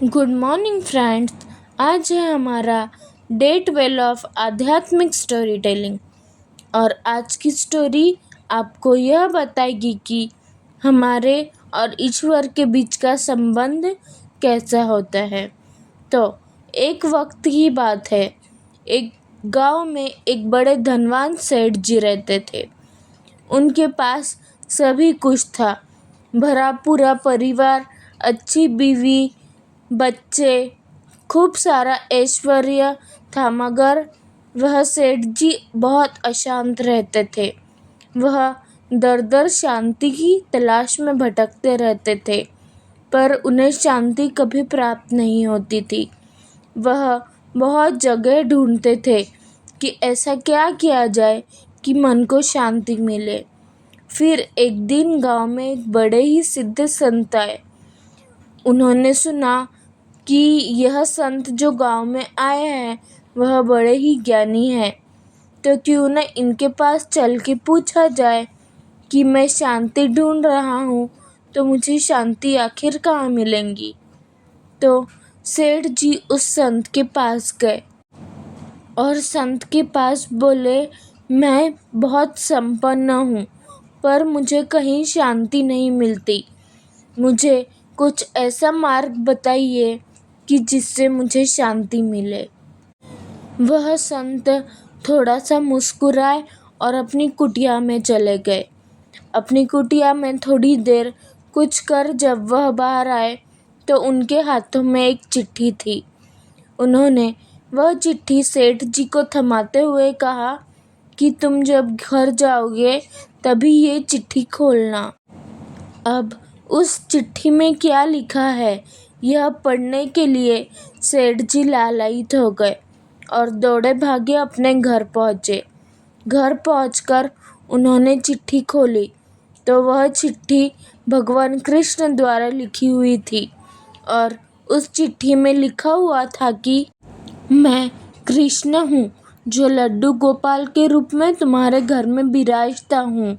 Good morning friends. आज है हमारा डे 12 ऑफ आध्यात्मिक स्टोरी टेलिंग और आज की स्टोरी आपको यह बताएगी कि हमारे और ईश्वर के बीच का संबंध कैसा होता है। तो एक वक्त की बात है, एक गांव में एक बड़े धनवान सेठ जी रहते थे। उनके पास सभी कुछ था, भरा पूरा परिवार, अच्छी बीवी, बच्चे, खूब सारा ऐश्वर्य था। मगर वह सेठ जी बहुत अशांत रहते थे। वह दर दर शांति की तलाश में भटकते रहते थे, पर उन्हें शांति कभी प्राप्त नहीं होती थी। वह बहुत जगह ढूंढते थे कि ऐसा क्या किया जाए कि मन को शांति मिले। फिर एक दिन गांव में एक बड़े ही सिद्ध संत आए। उन्होंने सुना कि यह संत जो गांव में आए हैं वह बड़े ही ज्ञानी हैं, तो क्यों न इनके पास चल के पूछा जाए कि मैं शांति ढूंढ रहा हूँ, तो मुझे शांति आखिर कहाँ मिलेंगी। तो सेठ जी उस संत के पास गए और संत के पास बोले, मैं बहुत संपन्न हूँ, पर मुझे कहीं शांति नहीं मिलती। मुझे कुछ ऐसा मार्ग बताइए कि जिससे मुझे शांति मिले। वह संत थोड़ा सा मुस्कुराए और अपनी कुटिया में चले गए। अपनी कुटिया में थोड़ी देर कुछ कर जब वह बाहर आए तो उनके हाथों में एक चिट्ठी थी। उन्होंने वह चिट्ठी सेठ जी को थमाते हुए कहा कि तुम जब घर जाओगे तभी ये चिट्ठी खोलना। अब उस चिट्ठी में क्या लिखा है यह पढ़ने के लिए सेठ जी लालायित हो गए और दौड़े भागे अपने घर पहुँचे। घर पहुंचकर उन्होंने चिट्ठी खोली तो वह चिट्ठी भगवान कृष्ण द्वारा लिखी हुई थी और उस चिट्ठी में लिखा हुआ था कि मैं कृष्ण हूँ जो लड्डू गोपाल के रूप में तुम्हारे घर में विराजता हूँ।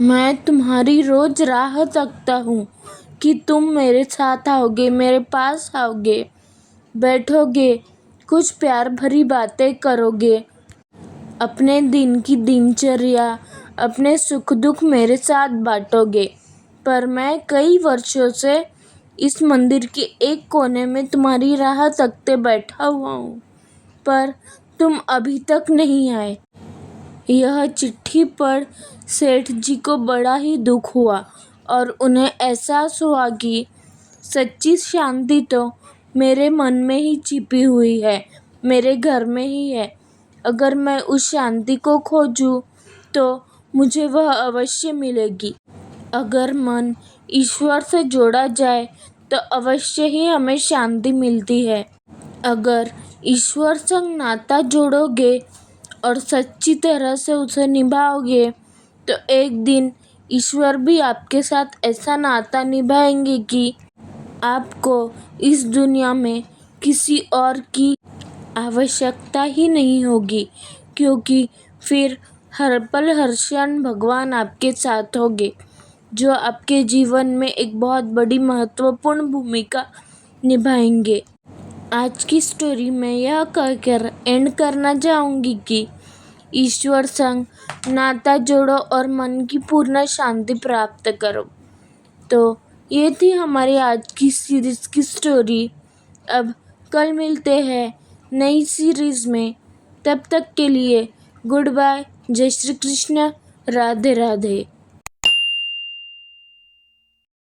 मैं तुम्हारी रोज राह तकता हूँ कि तुम मेरे साथ आओगे, मेरे पास आओगे, बैठोगे, कुछ प्यार भरी बातें करोगे, अपने दिन की दिनचर्या, अपने सुख दुख मेरे साथ बांटोगे। पर मैं कई वर्षों से इस मंदिर के एक कोने में तुम्हारी राह तकते बैठा हुआ हूँ, पर तुम अभी तक नहीं आए। यह चिट्ठी पढ़ सेठ जी को बड़ा ही दुख हुआ और उन्हें एहसास हुआ कि सच्ची शांति तो मेरे मन में ही छिपी हुई है, मेरे घर में ही है। अगर मैं उस शांति को खोजूं तो मुझे वह अवश्य मिलेगी। अगर मन ईश्वर से जोड़ा जाए तो अवश्य ही हमें शांति मिलती है। अगर ईश्वर संग नाता जोड़ोगे और सच्ची तरह से उसे निभाओगे तो एक दिन ईश्वर भी आपके साथ ऐसा नाता निभाएंगे कि आपको इस दुनिया में किसी और की आवश्यकता ही नहीं होगी, क्योंकि फिर हर पल हर क्षण भगवान आपके साथ होंगे, जो आपके जीवन में एक बहुत बड़ी महत्वपूर्ण भूमिका निभाएंगे। आज की स्टोरी में यह कहकर एंड करना चाहूँगी कि ईश्वर संग नाता जोड़ो और मन की पूर्ण शांति प्राप्त करो। तो ये थी हमारी आज की सीरीज़ की स्टोरी। अब कल मिलते हैं नई सीरीज़ में। तब तक के लिए गुड बाय, जय श्री कृष्ण, राधे राधे।